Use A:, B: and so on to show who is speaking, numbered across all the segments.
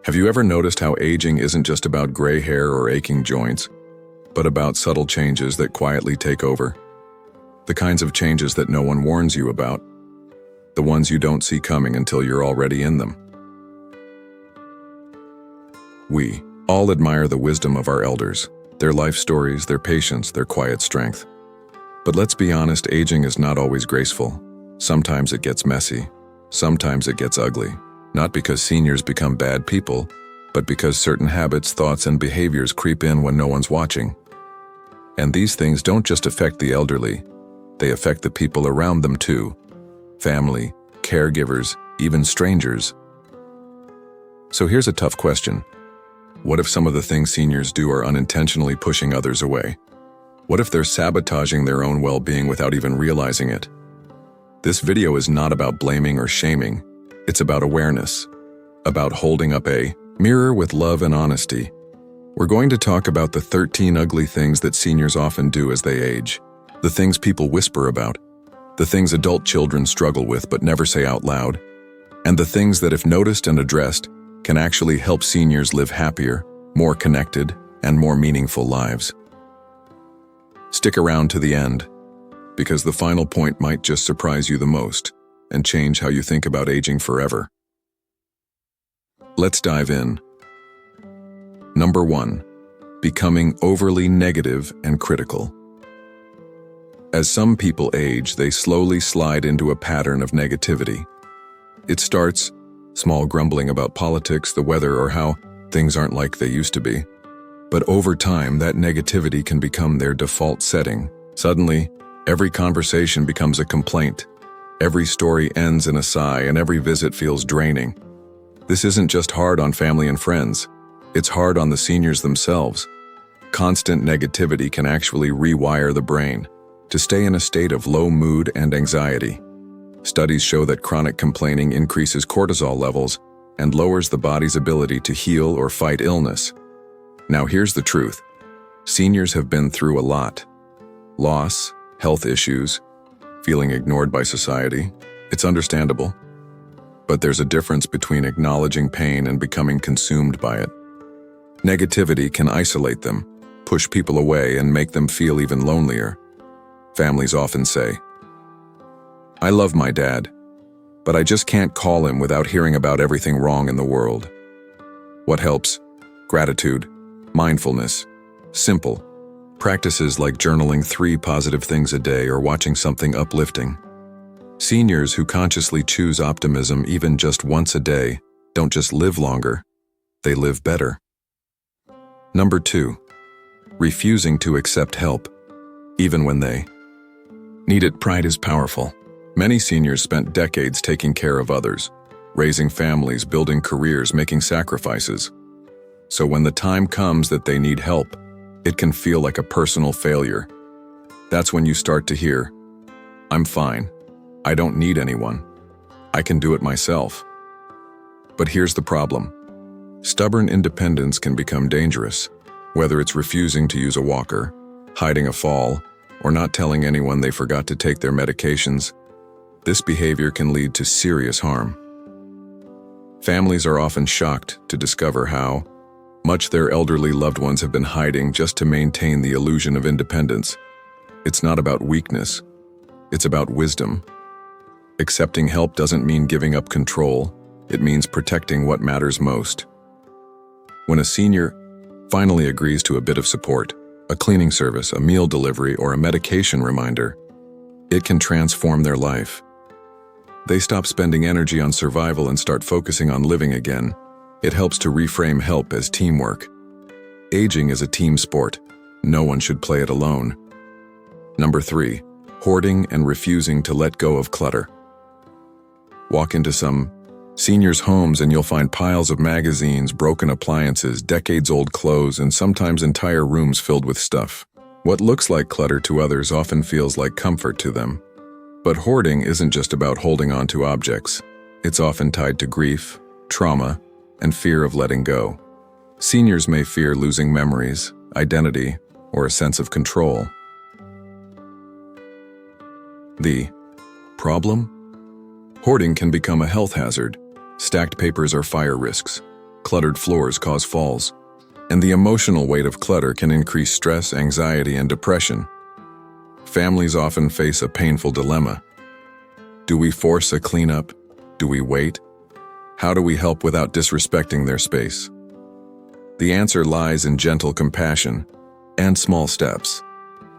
A: Have you ever noticed how aging isn't just about gray hair or aching joints, but about subtle changes that quietly take over? The kinds of changes that no one warns you about, the ones you don't see coming until you're already in them. We all admire the wisdom of our elders, their life stories, their patience, their quiet strength. But let's be honest, aging is not always graceful. Sometimes it gets messy. Sometimes it gets ugly. Not because seniors become bad people, but because certain habits, thoughts, and behaviors creep in when no one's watching. And these things don't just affect the elderly, they affect the people around them too. Family, caregivers, even strangers. So here's a tough question. What if some of the things seniors do are unintentionally pushing others away? What if they're sabotaging their own well-being without even realizing it? This video is not about blaming or shaming. It's about awareness, about holding up a mirror with love and honesty. We're going to talk about the 13 ugly things that seniors often do as they age, the things people whisper about, the things adult children struggle with but never say out loud, and the things that, if noticed and addressed, can actually help seniors live happier, more connected, and more meaningful lives. Stick around to the end, because the final point might just surprise you the most and change how you think about aging forever. Let's dive in. Number 1. Becoming overly negative and critical. As some people age, they slowly slide into a pattern of negativity. It starts small grumbling about politics, the weather, or how things aren't like they used to be. But over time, that negativity can become their default setting. Suddenly, every conversation becomes a complaint. Every story ends in a sigh, and every visit feels draining. This isn't just hard on family and friends. It's hard on the seniors themselves. Constant negativity can actually rewire the brain to stay in a state of low mood and anxiety. Studies show that chronic complaining increases cortisol levels and lowers the body's ability to heal or fight illness. Now here's the truth. Seniors have been through a lot. Loss, health issues, feeling ignored by society. It's understandable. But there's a difference between acknowledging pain and becoming consumed by it. Negativity can isolate them, push people away, and make them feel even lonelier. Families often say, "I love my dad, but I just can't call him without hearing about everything wrong in the world." What helps? Gratitude, mindfulness, simple practices like journaling 3 positive things a day or watching something uplifting. Seniors who consciously choose optimism even just once a day don't just live longer, they live better. Number 2. Refusing to accept help, even when they need it. Pride is powerful. Many seniors spent decades taking care of others, raising families, building careers, making sacrifices. So when the time comes that they need help, it can feel like a personal failure. That's when you start to hear, "I'm fine. I don't need anyone. I can do it myself." But here's the problem. Stubborn independence can become dangerous, whether it's refusing to use a walker, hiding a fall, or not telling anyone they forgot to take their medications. This behavior can lead to serious harm. Families are often shocked to discover how much their elderly loved ones have been hiding just to maintain the illusion of independence. It's not about weakness, it's about wisdom. Accepting help doesn't mean giving up control, it means protecting what matters most. When a senior finally agrees to a bit of support, a cleaning service, a meal delivery, or a medication reminder, it can transform their life. They stop spending energy on survival and start focusing on living again. It helps to reframe help as teamwork. Aging is a team sport. No one should play it alone. Number 3. Hoarding and refusing to let go of clutter. Walk into some seniors' homes and you'll find piles of magazines, broken appliances, decades-old clothes, and sometimes entire rooms filled with stuff. What looks like clutter to others often feels like comfort to them. But hoarding isn't just about holding on to objects. It's often tied to grief, trauma, and fear of letting go. Seniors may fear losing memories, identity, or a sense of control. The problem? Hoarding can become a health hazard. Stacked papers are fire risks. Cluttered floors cause falls, and the emotional weight of clutter can increase stress, anxiety, and depression. Families often face a painful dilemma. Do we force a cleanup? Do we wait? How do we help without disrespecting their space? The answer lies in gentle compassion and small steps.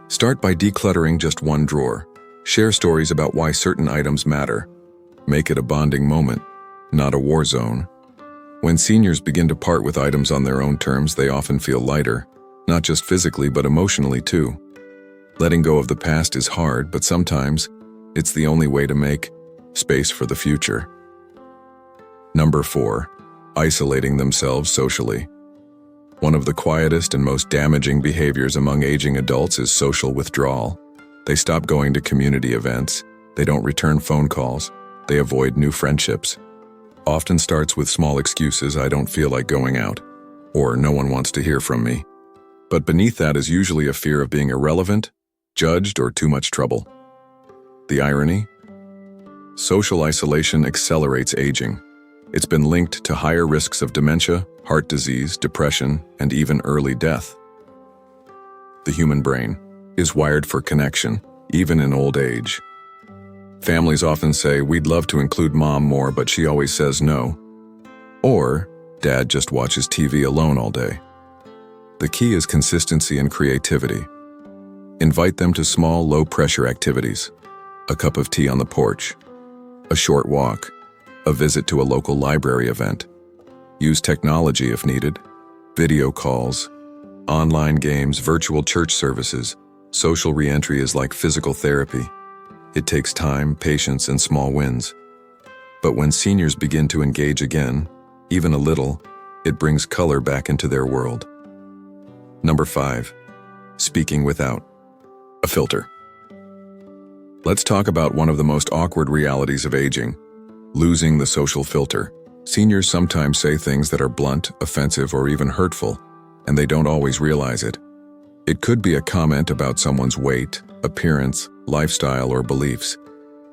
A: Start by decluttering just one drawer. Share stories about why certain items matter. Make it a bonding moment, not a war zone. When seniors begin to part with items on their own terms, they often feel lighter, not just physically but emotionally too. Letting go of the past is hard, but sometimes it's the only way to make space for the future. Number 4, isolating themselves socially. One of the quietest and most damaging behaviors among aging adults is social withdrawal. They stop going to community events, they don't return phone calls, they avoid new friendships. Often starts with small excuses: I don't feel like going out, or no one wants to hear from me. But beneath that is usually a fear of being irrelevant, judged, or too much trouble. The irony? Social isolation accelerates aging. It's been linked to higher risks of dementia, heart disease, depression, and even early death. The human brain is wired for connection, even in old age. Families often say, we'd love to include mom more, but she always says no. Or, dad just watches TV alone all day. The key is consistency and creativity. Invite them to small, low-pressure activities. A cup of tea on the porch, a short walk, a visit to a local library event. Use technology if needed. Video calls, online games, virtual church services. Social re-entry is like physical therapy. It takes time, patience, and small wins. But when seniors begin to engage again, even a little, it brings color back into their world. Number 5, speaking without a filter. Let's talk about one of the most awkward realities of aging: losing the social filter. Seniors sometimes say things that are blunt, offensive, or even hurtful, and they don't always realize it. It could be a comment about someone's weight, appearance, lifestyle, or beliefs.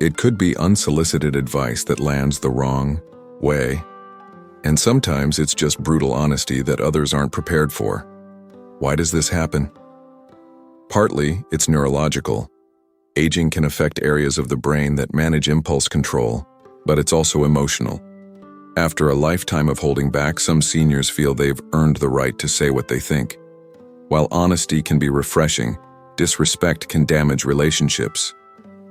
A: It could be unsolicited advice that lands the wrong way. And sometimes it's just brutal honesty that others aren't prepared for. Why does this happen? Partly, it's neurological. Aging can affect areas of the brain that manage impulse control, but it's also emotional. After a lifetime of holding back, some seniors feel they've earned the right to say what they think. While honesty can be refreshing, disrespect can damage relationships.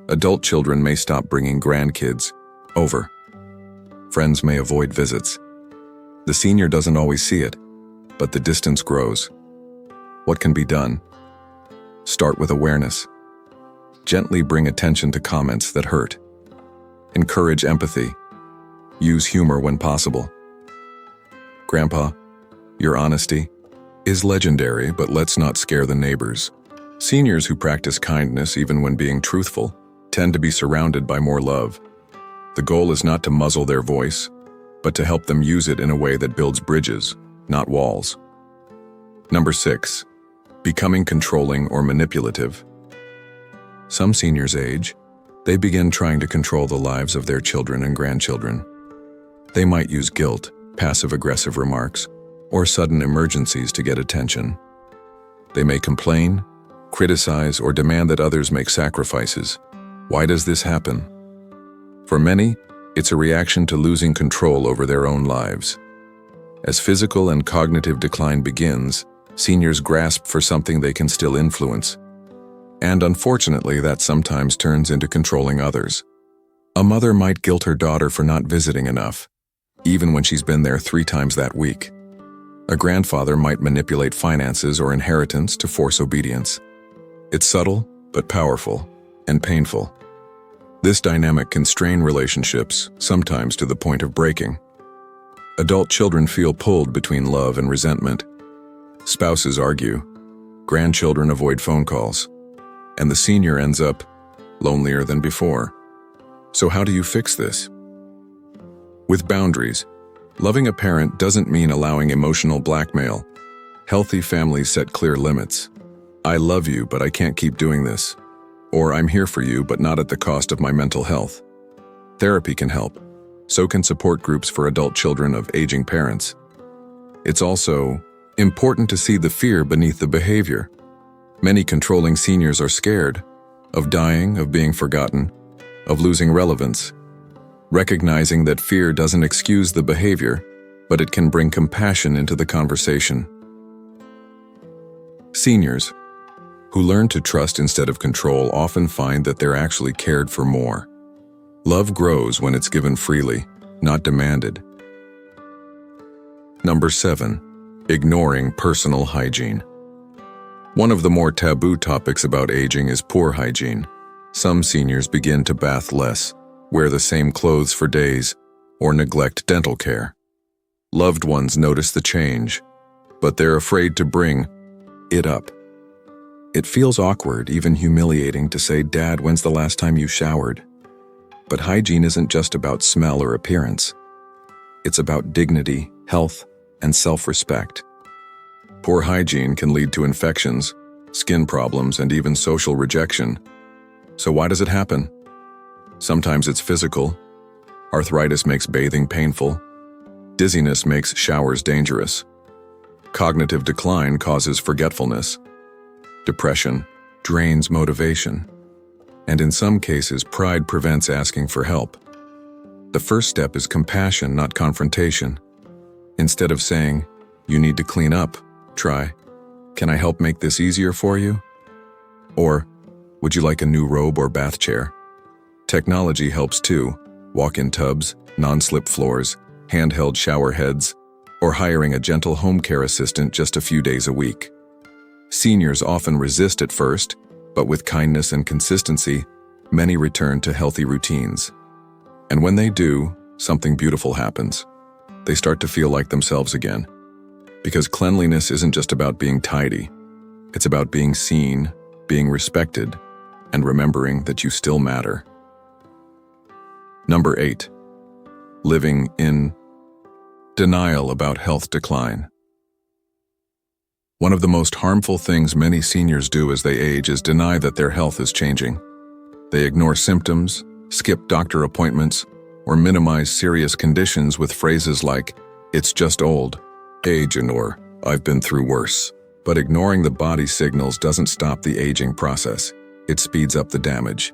A: Adult children may stop bringing grandkids over. Friends may avoid visits. The senior doesn't always see it, but the distance grows. What can be done? Start with awareness. Gently bring attention to comments that hurt. Encourage empathy. Use humor when possible. Grandpa, your honesty is legendary, but let's not scare the neighbors. Seniors who practice kindness, even when being truthful, tend to be surrounded by more love. The goal is not to muzzle their voice, but to help them use it in a way that builds bridges, not walls. Number 6, becoming controlling or manipulative. Some seniors age. They begin trying to control the lives of their children and grandchildren. They might use guilt, passive-aggressive remarks, or sudden emergencies to get attention. They may complain, criticize, or demand that others make sacrifices. Why does this happen? For many, it's a reaction to losing control over their own lives. As physical and cognitive decline begins, seniors grasp for something they can still influence. And unfortunately, that sometimes turns into controlling others. A mother might guilt her daughter for not visiting enough, even when she's been there 3 times that week. A grandfather might manipulate finances or inheritance to force obedience. It's subtle, but powerful, and painful. This dynamic can strain relationships, sometimes to the point of breaking. Adult children feel pulled between love and resentment. Spouses argue. Grandchildren avoid phone calls. And the senior ends up lonelier than before. So how do you fix this? With boundaries. Loving a parent doesn't mean allowing emotional blackmail. Healthy families set clear limits. I love you, but I can't keep doing this. Or I'm here for you, but not at the cost of my mental health. Therapy can help. So can support groups for adult children of aging parents. It's also important to see the fear beneath the behavior. Many controlling seniors are scared of dying, of being forgotten, of losing relevance. Recognizing that fear doesn't excuse the behavior, but it can bring compassion into the conversation. Seniors, who learn to trust instead of control, often find that they're actually cared for more. Love grows when it's given freely, not demanded. Number 7. Ignoring personal hygiene. One of the more taboo topics about aging is poor hygiene. Some seniors begin to bath less, wear the same clothes for days, or neglect dental care. Loved ones notice the change, but they're afraid to bring it up. It feels awkward, even humiliating, to say, "Dad, when's the last time you showered?" But hygiene isn't just about smell or appearance. It's about dignity, health, and self-respect. Poor hygiene can lead to infections, skin problems, and even social rejection. So why does it happen? Sometimes it's physical. Arthritis makes bathing painful. Dizziness makes showers dangerous. Cognitive decline causes forgetfulness. Depression drains motivation. And in some cases, pride prevents asking for help. The first step is compassion, not confrontation. Instead of saying, "You need to clean up," try, "Can I help make this easier for you?" Or, "Would you like a new robe or bath chair?" Technology helps too. Walk-in tubs, non-slip floors, handheld shower heads, or hiring a gentle home care assistant just a few days a week. Seniors often resist at first, but with kindness and consistency, many return to healthy routines. And when they do, something beautiful happens. They start to feel like themselves again. Because cleanliness isn't just about being tidy. It's about being seen, being respected, and remembering that you still matter. Number 8. Living in denial about health decline. One of the most harmful things many seniors do as they age is deny that their health is changing. They ignore symptoms, skip doctor appointments, or minimize serious conditions with phrases like, "It's just old age," or "I've been through worse." But ignoring the body signals doesn't stop the aging process. It speeds up the damage.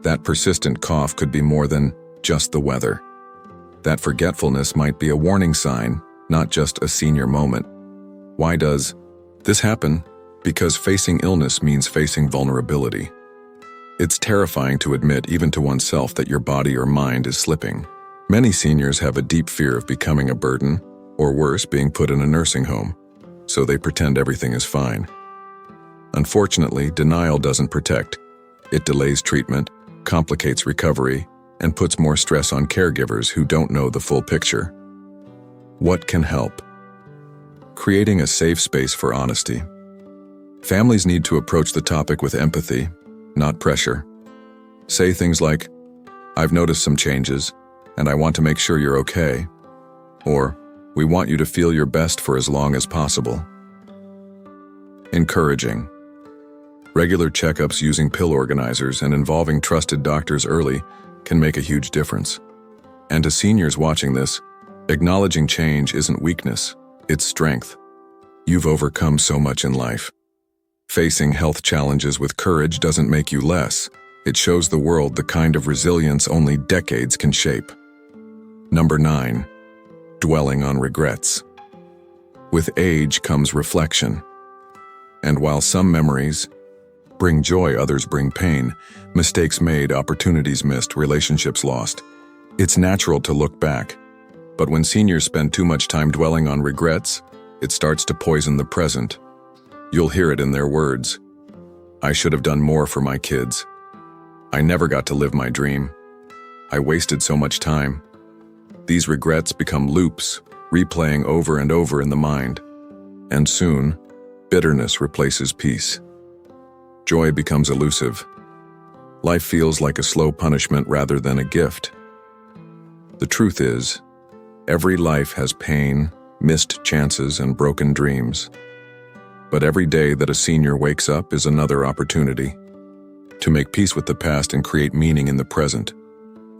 A: That persistent cough could be more than just the weather. That forgetfulness might be a warning sign, not just a senior moment. Why does this happen? Because facing illness means facing vulnerability. It's terrifying to admit, even to oneself, that your body or mind is slipping. Many seniors have a deep fear of becoming a burden, or worse, being put in a nursing home, so they pretend everything is fine. Unfortunately, denial doesn't protect. It delays treatment, complicates recovery, and puts more stress on caregivers who don't know the full picture. What can help? Creating a safe space for honesty. Families need to approach the topic with empathy, not pressure. Say things like, "I've noticed some changes, and I want to make sure you're okay." Or, "We want you to feel your best for as long as possible." Encouraging. Regular checkups using pill organizers and involving trusted doctors early can make a huge difference. And to seniors watching this, acknowledging change isn't weakness, it's strength. You've overcome so much in life. Facing health challenges with courage doesn't make you less. It shows the world the kind of resilience only decades can shape. Number 9. Dwelling on regrets. With age comes reflection. And while some memories bring joy, others bring pain. Mistakes made, opportunities missed, relationships lost. It's natural to look back. But when seniors spend too much time dwelling on regrets, it starts to poison the present. You'll hear it in their words. "I should have done more for my kids. I never got to live my dream. I wasted so much time." These regrets become loops, replaying over and over in the mind. And soon, bitterness replaces peace. Joy becomes elusive. Life feels like a slow punishment rather than a gift. The truth is, every life has pain, missed chances, and broken dreams. But every day that a senior wakes up is another opportunity to make peace with the past and create meaning in the present.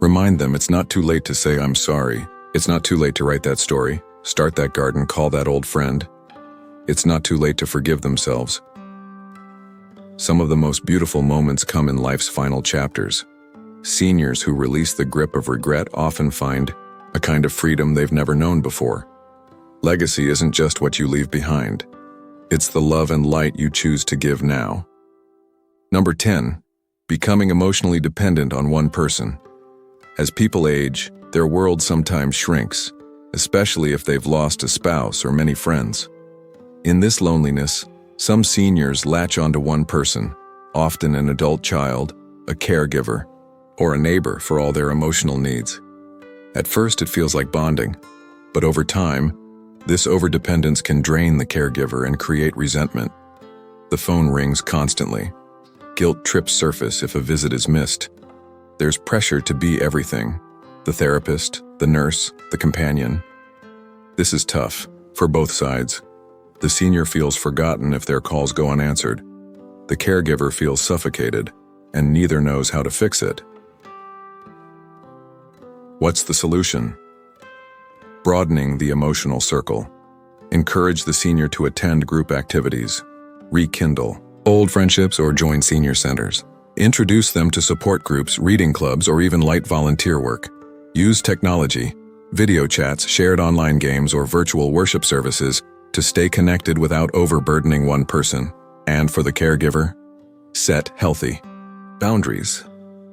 A: Remind them it's not too late to say, "I'm sorry." It's not too late to write that story. start that garden, call that old friend. It's not too late to forgive themselves. Some of the most beautiful moments come in life's final chapters. Seniors who release the grip of regret often find a kind of freedom they've never known before. Legacy isn't just what you leave behind. It's the love and light you choose to give now. Number 10, becoming emotionally dependent on one person. As people age, their world sometimes shrinks, especially if they've lost a spouse or many friends. In this loneliness, some seniors latch onto one person, often an adult child, a caregiver, or a neighbor for all their emotional needs. At first, it feels like bonding, but over time, this overdependence can drain the caregiver and create resentment. The phone rings constantly. Guilt trips surface if a visit is missed. There's pressure to be everything: the therapist, the nurse, the companion. This is tough for both sides. The senior feels forgotten if their calls go unanswered. The caregiver feels suffocated, and neither knows how to fix it. What's the solution? Broadening the emotional circle. Encourage the senior to attend group activities, rekindle old friendships, or join senior centers. Introduce them to support groups, reading clubs, or even light volunteer work. Use technology, video chats, shared online games, or virtual worship services to stay connected without overburdening one person. And for the caregiver, set healthy boundaries.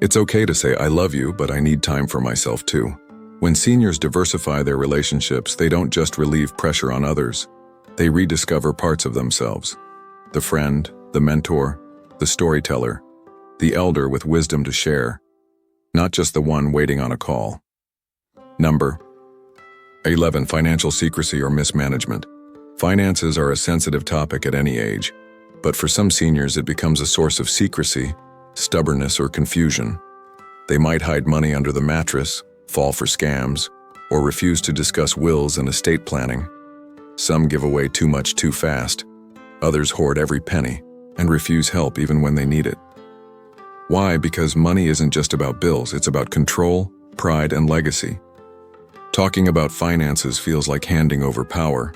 A: It's okay to say, "I love you, but I need time for myself too." When seniors diversify their relationships, they don't just relieve pressure on others. They rediscover parts of themselves. The friend, the mentor, the storyteller, the elder with wisdom to share, not just the one waiting on a call. Number 11, financial secrecy or mismanagement. Finances are a sensitive topic at any age, but for some seniors it becomes a source of secrecy, stubbornness, or confusion. They might hide money under the mattress, fall for scams, or refuse to discuss wills and estate planning. Some give away too much too fast. Others hoard every penny and refuse help even when they need it. Why? Because money isn't just about bills, it's about control, pride, and legacy. Talking about finances feels like handing over power.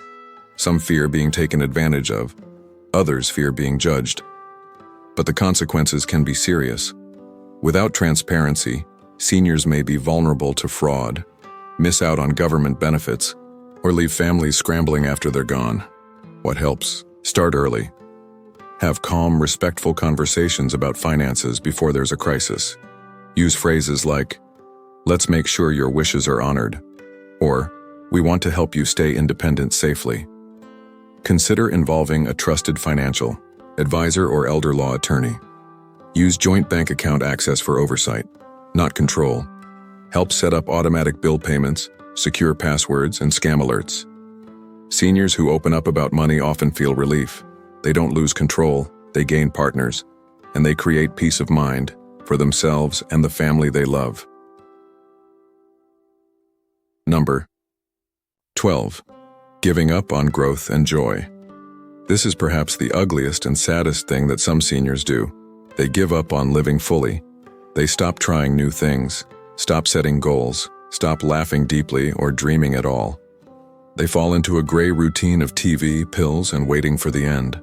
A: Some fear being taken advantage of, others fear being judged. But the consequences can be serious. Without transparency, seniors may be vulnerable to fraud, miss out on government benefits, or leave families scrambling after they're gone. What helps? Start early. Have calm, respectful conversations about finances before there's a crisis. Use phrases like, "Let's make sure your wishes are honored," or "We want to help you stay independent safely." Consider involving a trusted financial advisor or elder law attorney. Use joint bank account access for oversight, not control. Help set up automatic bill payments, secure passwords, and scam alerts. Seniors who open up about money often feel relief. They don't lose control, they gain partners, and they create peace of mind for themselves and the family they love. Number 12. Giving up on growth and joy. This is perhaps the ugliest and saddest thing that some seniors do. They give up on living fully. They stop trying new things, stop setting goals, stop laughing deeply or dreaming at all. They fall into a gray routine of TV, pills, and waiting for the end.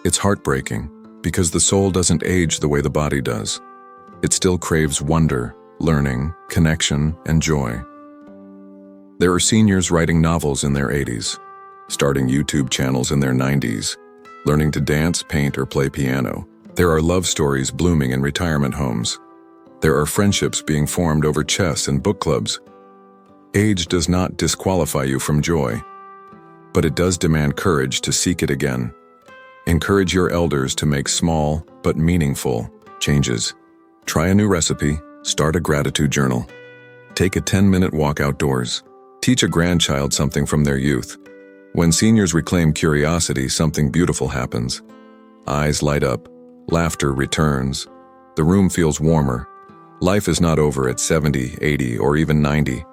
A: It's heartbreaking because the soul doesn't age the way the body does. It still craves wonder, learning, connection, and joy. There are seniors writing novels in their 80s, starting YouTube channels in their 90s, learning to dance, paint, or play piano. There are love stories blooming in retirement homes. There are friendships being formed over chess and book clubs. Age does not disqualify you from joy, but it does demand courage to seek it again. Encourage your elders to make small but meaningful changes. Try a new recipe, start a gratitude journal. Take a 10-minute walk outdoors. Teach a grandchild something from their youth. When seniors reclaim curiosity, something beautiful happens. Eyes light up, laughter returns, the room feels warmer. Life is not over at 70, 80, or even 90.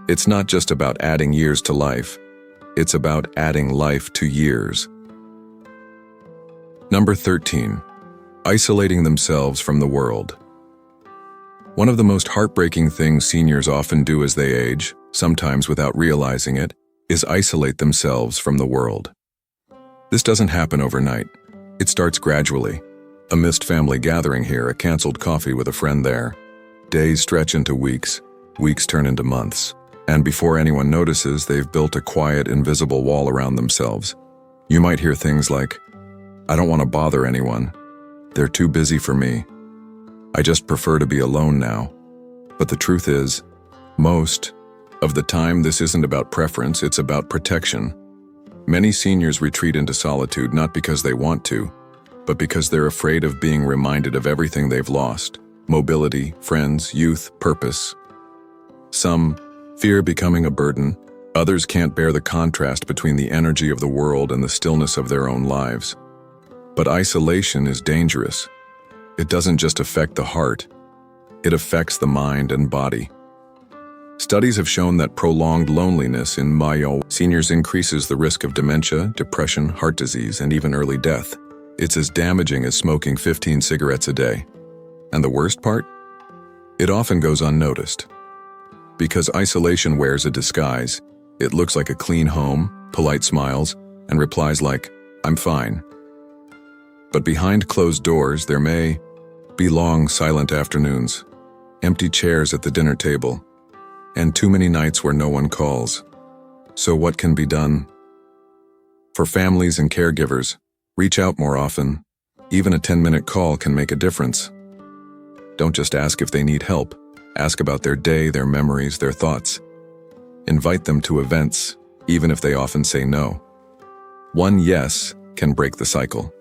A: It's not just about adding years to life. It's about adding life to years. Number 13. Isolating themselves from the world. One of the most heartbreaking things seniors often do as they age, sometimes without realizing it, is isolate themselves from the world. This doesn't happen overnight. It starts gradually. A missed family gathering here, a canceled coffee with a friend there. Days stretch into weeks, weeks turn into months, and before anyone notices, they've built a quiet, invisible wall around themselves. You might hear things like, "I don't want to bother anyone. They're too busy for me. I just prefer to be alone now." But the truth is, most of the time this isn't about preference, it's about protection. Many seniors retreat into solitude not because they want to, but because they're afraid of being reminded of everything they've lost: mobility, friends, youth, purpose. Some fear becoming a burden. Others can't bear the contrast between the energy of the world and the stillness of their own lives. But isolation is dangerous. It doesn't just affect the heart, it affects the mind and body. Studies have shown that prolonged loneliness in seniors increases the risk of dementia, depression, heart disease, and even early death. It's as damaging as smoking 15 cigarettes a day. And the worst part? It often goes unnoticed. Because isolation wears a disguise, it looks like a clean home, polite smiles, and replies like, "I'm fine." But behind closed doors, there may be long, silent afternoons, empty chairs at the dinner table, and too many nights where no one calls. So what can be done? For families and caregivers, reach out more often. Even a 10-minute call can make a difference. Don't just ask if they need help. Ask about their day, their memories, their thoughts. Invite them to events, even if they often say no. One yes can break the cycle.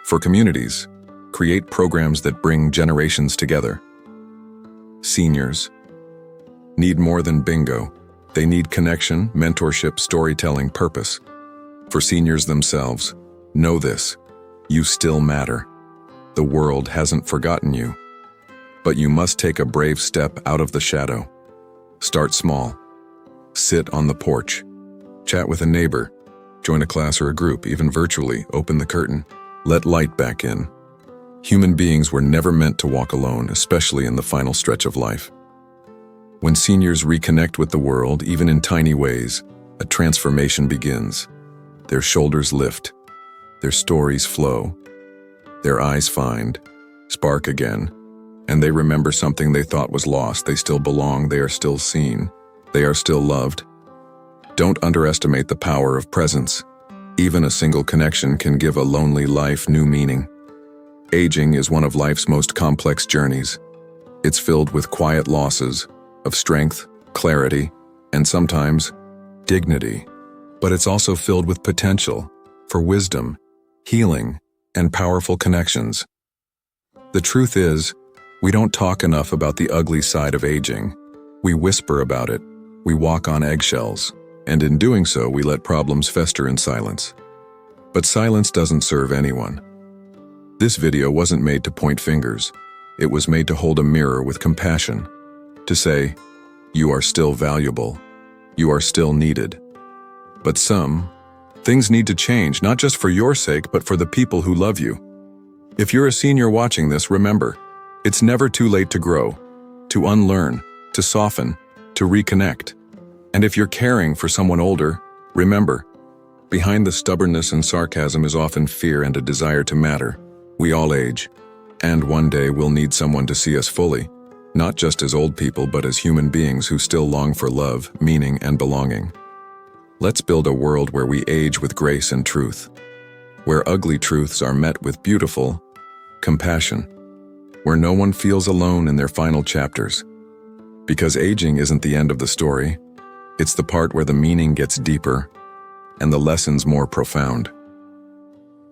A: For communities, create programs that bring generations together. Seniors need more than bingo. They need connection, mentorship, storytelling, purpose. For seniors themselves, know this: you still matter. The world hasn't forgotten you. But you must take a brave step out of the shadow. Start small. Sit on the porch. Chat with a neighbor. Join a class or a group, even virtually. Open the curtain. Let light back in. Human beings were never meant to walk alone, especially in the final stretch of life. When seniors reconnect with the world, even in tiny ways, a transformation begins. Their shoulders lift. Their stories flow. Their eyes find, spark again, and they remember something they thought was lost. They still belong, they are still seen, they are still loved. Don't underestimate the power of presence. Even a single connection can give a lonely life new meaning. Aging is one of life's most complex journeys. It's filled with quiet losses of strength, clarity, and sometimes dignity. But it's also filled with potential for wisdom, healing, and powerful connections. The truth is, we don't talk enough about the ugly side of aging. We whisper about it, we walk on eggshells, and in doing so, we let problems fester in silence. But silence doesn't serve anyone. This video wasn't made to point fingers. It was made to hold a mirror with compassion, to say, you are still valuable, you are still needed. But things need to change, not just for your sake, but for the people who love you. If you're a senior watching this, remember, it's never too late to grow, to unlearn, to soften, to reconnect. And if you're caring for someone older, remember, behind the stubbornness and sarcasm is often fear and a desire to matter. We all age, and one day we'll need someone to see us fully, not just as old people, but as human beings who still long for love, meaning, and belonging. Let's build a world where we age with grace and truth, where ugly truths are met with beautiful compassion, where no one feels alone in their final chapters. Because aging isn't the end of the story, it's the part where the meaning gets deeper and the lessons more profound.